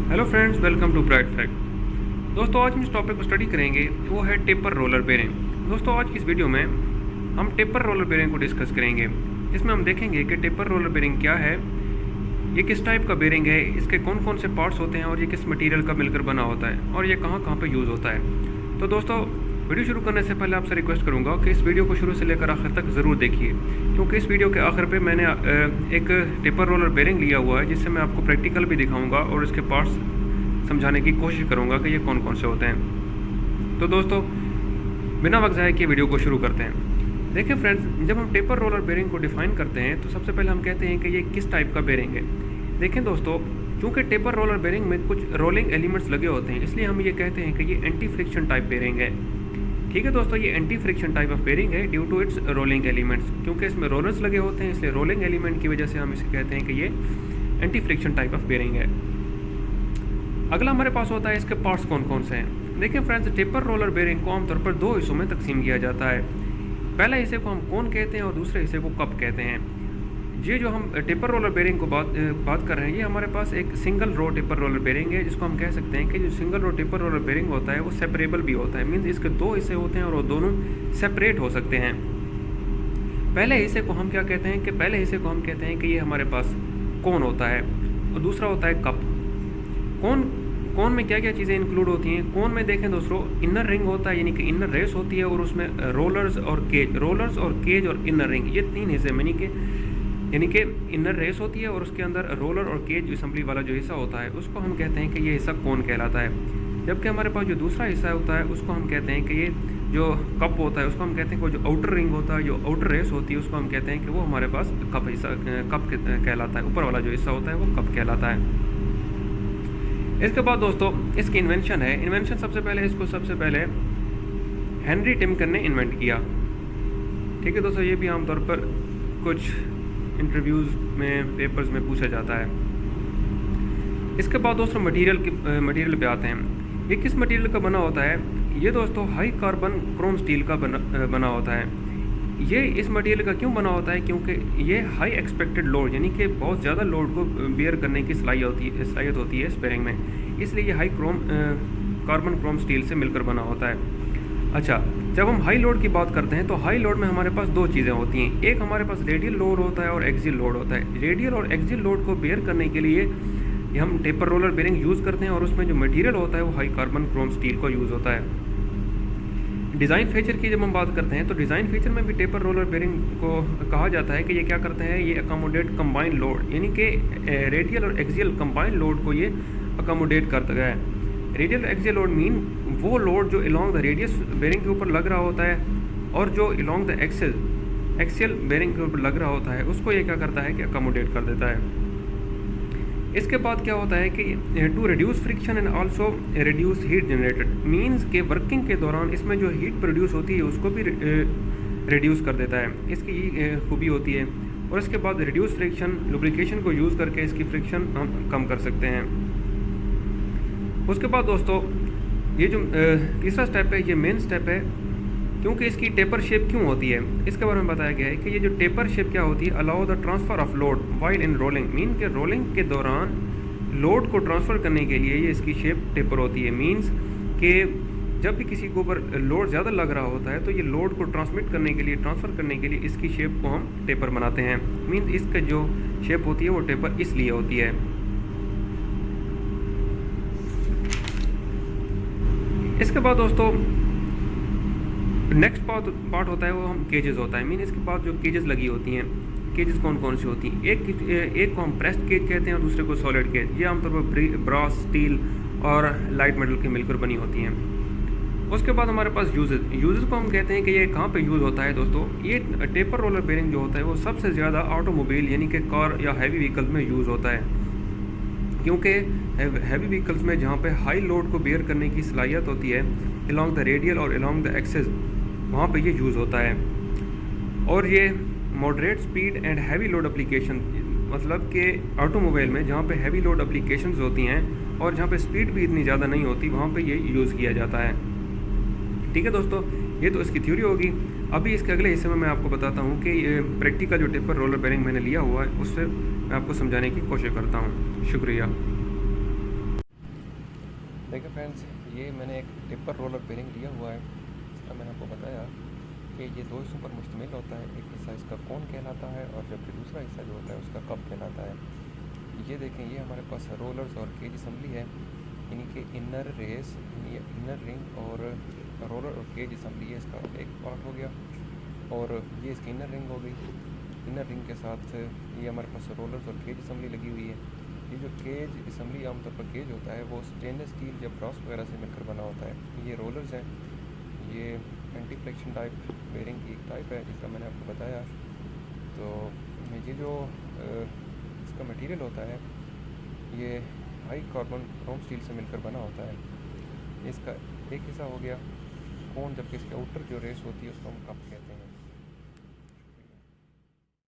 Hello friends, welcome to bright fact. दोस्तों, आज हम इस टॉपिक को स्टडी करेंगे, वो है टेपर रोलर बेरिंग। दोस्तों, आज की इस वीडियो में हम टेपर रोलर बेरिंग को डिस्कस करेंगे, जिसमें हम देखेंगे कि टेपर रोलर बेरिंग क्या है, ये किस टाइप का बेरिंग है, इसके कौन कौन से पार्ट्स होते हैं और ये किस मटेरियल का मिलकर बना होता है और ये कहाँ कहाँ पर यूज़ होता है। तो दोस्तों, वीडियो शुरू करने से पहले आपसे रिक्वेस्ट करूंगा कि इस वीडियो को शुरू से लेकर आखिर तक ज़रूर देखिए, क्योंकि इस वीडियो के आखिर पे मैंने एक टेपर रोलर बेरिंग लिया हुआ है, जिससे मैं आपको प्रैक्टिकल भी दिखाऊंगा और इसके पार्ट्स समझाने की कोशिश करूंगा कि ये कौन कौन से होते हैं। तो दोस्तों, बिना वक्त ज़ाया किए वीडियो को शुरू करते हैं। देखिए फ्रेंड्स, जब हम टेपर रोलर बेरिंग को डिफाइन करते हैं तो सबसे पहले हम कहते हैं कि ये किस टाइप का बेरिंग है। देखें दोस्तों, चूँकि टेपर रोलर बेरिंग में कुछ रोलिंग एलिमेंट्स लगे होते हैं, इसलिए हम ये कहते हैं कि ये एंटी फ्रिक्शन टाइप बेरिंग है। ठीक है दोस्तों, ये anti friction type of bearing है due to its rolling elements. क्योंकि इसमें रोलर्स लगे होते हैं, इसलिए रोलिंग एलिमेंट की वजह से हम इसे कहते हैं कि ये anti friction type of bearing है। अगला हमारे पास होता है इसके पार्ट्स कौन कौन से हैं। देखिए फ्रेंड्स, टेपर रोलर बेरिंग को आमतौर पर दो हिस्सों में तकसीम किया जाता है। पहले हिस्से को हम कोन कहते हैं और दूसरे हिस्से को कप कहते हैं। ये जो हम टेपर रोलर बेरिंग को बात कर रहे हैं, ये हमारे पास एक single row taper roller bearing है, जिसको हम कह सकते हैं कि जो single row taper roller bearing होता है वो सेपरेबल भी होता है। मीन्स इसके दो हिस्से होते हैं और वो दोनों सेपरेट हो सकते हैं। पहले हिस्से को हम क्या कहते हैं कि पहले हिस्से को हम कहते हैं कि ये हमारे पास कोन होता है और दूसरा होता है कप। कोन में क्या क्या चीज़ें इंक्लूड होती हैं। कोन में देखें दोस्तों, इनर रिंग होता है, यानी कि इनर रेस होती है, और उसमें रोलर्स और केज और इनर रिंग, ये तीन हिस्से यानी कि इनर रेस होती है और उसके अंदर रोलर और केज असेंबली वाला जो हिस्सा होता है उसको हम कहते हैं कि ये हिस्सा कोन कहलाता है। जबकि हमारे पास जो दूसरा हिस्सा होता है उसको हम कहते हैं कि ये जो कप होता है उसको हम कहते हैं कि जो आउटर रिंग होता है, जो आउटर रेस होती है, उसको हम कहते हैं कि वो हमारे पास कप कहलाता है। ऊपर वाला जो हिस्सा होता है वो कप कहलाता है। इसके बाद दोस्तों, इसकी इन्वेंशन सबसे पहले हेनरी टिमकन ने इन्वेंट किया। ठीक है दोस्तों, ये भी आमतौर पर कुछ इंटरव्यूज़ में, पेपर्स में पूछा जाता है। इसके बाद दोस्तों मटेरियल पे आते हैं। ये किस मटेरियल का बना होता है? ये दोस्तों हाई कार्बन क्रोम स्टील का बना होता है। ये इस मटेरियल का क्यों बना होता है? क्योंकि ये हाई एक्सपेक्टेड लोड, यानी कि बहुत ज़्यादा लोड को बियर करने की सलाहियत होती है इस बेरिंग में, इसलिए ये कार्बन क्रोम स्टील से मिलकर बना होता है। अच्छा, जब हम हाई लोड की बात करते हैं तो हाई लोड में हमारे पास दो चीज़ें होती हैं। एक हमारे पास रेडियल लोड होता है और एक्सियल लोड होता है। रेडियल और एक्सियल लोड को बेयर करने के लिए हम टेपर रोलर बेरिंग यूज़ करते हैं और उसमें जो मटेरियल होता है वो हाई कार्बन क्रोम स्टील का यूज़ होता है। डिज़ाइन फीचर की जब हम बात करते हैं तो डिज़ाइन फीचर में भी टेपर रोलर बेरिंग को कहा जाता है कि ये क्या करते हैं, ये अकोमोडेट कंबाइंड लोड, यानी कि रेडियल और एक्सियल कंबाइंड लोड को ये अकोमोडेट करता है। रेडियल और एक्सियल लोड मीन वो लोड जो अलॉन्ग द रेडियस बेरिंग के ऊपर लग रहा होता है और जो अलॉन्ग द एक्सियल बेरिंग के ऊपर लग रहा होता है, उसको ये क्या करता है कि अकोमोडेट कर देता है। इसके बाद क्या होता है कि to reduce friction and also reduce heat generated, means के वर्किंग के दौरान इसमें जो हीट प्रोड्यूस होती है उसको भी रिड्यूस कर देता है। इसकी ये खूबी होती है। और इसके बाद रिड्यूस फ्रिक्शन, लुब्रिकेशन को यूज़ करके इसकी फ्रिक्शन हम कम कर सकते हैं। उसके बाद दोस्तों, ये जो तीसरा स्टेप है, ये मेन स्टेप है, क्योंकि इसकी टेपर शेप क्यों होती है इसके बारे में बताया गया है कि ये जो टेपर शेप क्या होती है, allow the transfer of load while in rolling, mean के रोलिंग के दौरान लोड को ट्रांसफ़र करने के लिए ये इसकी शेप टेपर होती है। मीन्स कि जब भी किसी के ऊपर लोड ज़्यादा लग रहा होता है तो ये लोड को ट्रांसफ़र करने के लिए इसकी शेप को हम टेपर बनाते हैं। मीन्स इसका जो शेप होती है वो टेपर इसलिए होती है। इसके बाद दोस्तों नेक्स्ट पार्ट होता है वो हम केजेस होता है। मीन इसके बाद जो केजेस लगी होती हैं, केजेस कौन कौन सी होती हैं? एक को हम प्रेस्ड केज कहते हैं और दूसरे को सॉलिड केज। ये आमतौर पर ब्रास, स्टील और लाइट मेटल की मिलकर बनी होती हैं। उसके बाद हमारे पास यूजेस को हम कहते हैं कि ये कहाँ पे यूज़ होता है दोस्तों। ये टेपर रोलर बेरिंग जो होता है वो सबसे ज़्यादा ऑटोमोबाइल, यानी कि कार या हैवी व्हीकल्स में यूज़ होता है, क्योंकि हैवी व्हीकल्स में जहाँ पे हाई लोड को बेयर करने की सलाहियत होती है अलॉन्ग द रेडियल और अलॉन्ग द एक्सेस, वहाँ पे ये यूज़ होता है। और ये moderate speed and heavy load application, मतलब कि ऑटोमोबाइल में जहाँ पे हैवी लोड एप्लीकेशंस होती हैं और जहाँ पे स्पीड भी इतनी ज़्यादा नहीं होती, वहाँ पे ये यूज़ किया जाता है। ठीक है दोस्तों, ये तो इसकी थ्योरी होगी। अभी इसके अगले हिस्से में मैं आपको बताता हूँ कि ये प्रैक्टिकल जो टेपर रोलर बेरिंग मैंने लिया हुआ है उससे मैं आपको समझाने की कोशिश करता हूँ। शुक्रिया। देखिए फ्रेंड्स, ये मैंने एक टिपर रोलर बेरिंग लिया हुआ है। इसका मैंने आपको बताया कि ये दो हिस्सों पर मुश्तमिल होता है। एक हिस्सा इसका कोन कहलाता है और जबकि दूसरा हिस्सा जो होता है उसका कप कहलाता है। ये देखें, ये हमारे पास रोलर्स और केज असम्बली है। इनके इनर रेस, इनर रिंग और रोलर और केज असम्बली है, इसका एक पार्ट हो गया। और ये इसकी इनर रिंग हो गई। इनर रिंग के साथ ये हमारे पास रोलर्स और केज असम्बली लगी हुई है। ये जो केज असम्बली आमतौर पर केज होता है वो स्टेनलेस स्टील या ब्रॉस वगैरह से मिलकर बना होता है। ये रोलर्स हैं, ये एंटी फ्रिक्शन टाइप बेरिंग की टाइप है जिसका मैंने आपको बताया। तो ये जो इसका मटेरियल होता है ये हाई कार्बन क्रोम स्टील से मिलकर बना होता है। इसका एक हिस्सा हो गया कोन, जबकि इसके आउटर जो रेस होती है उसको हम कप कहते हैं।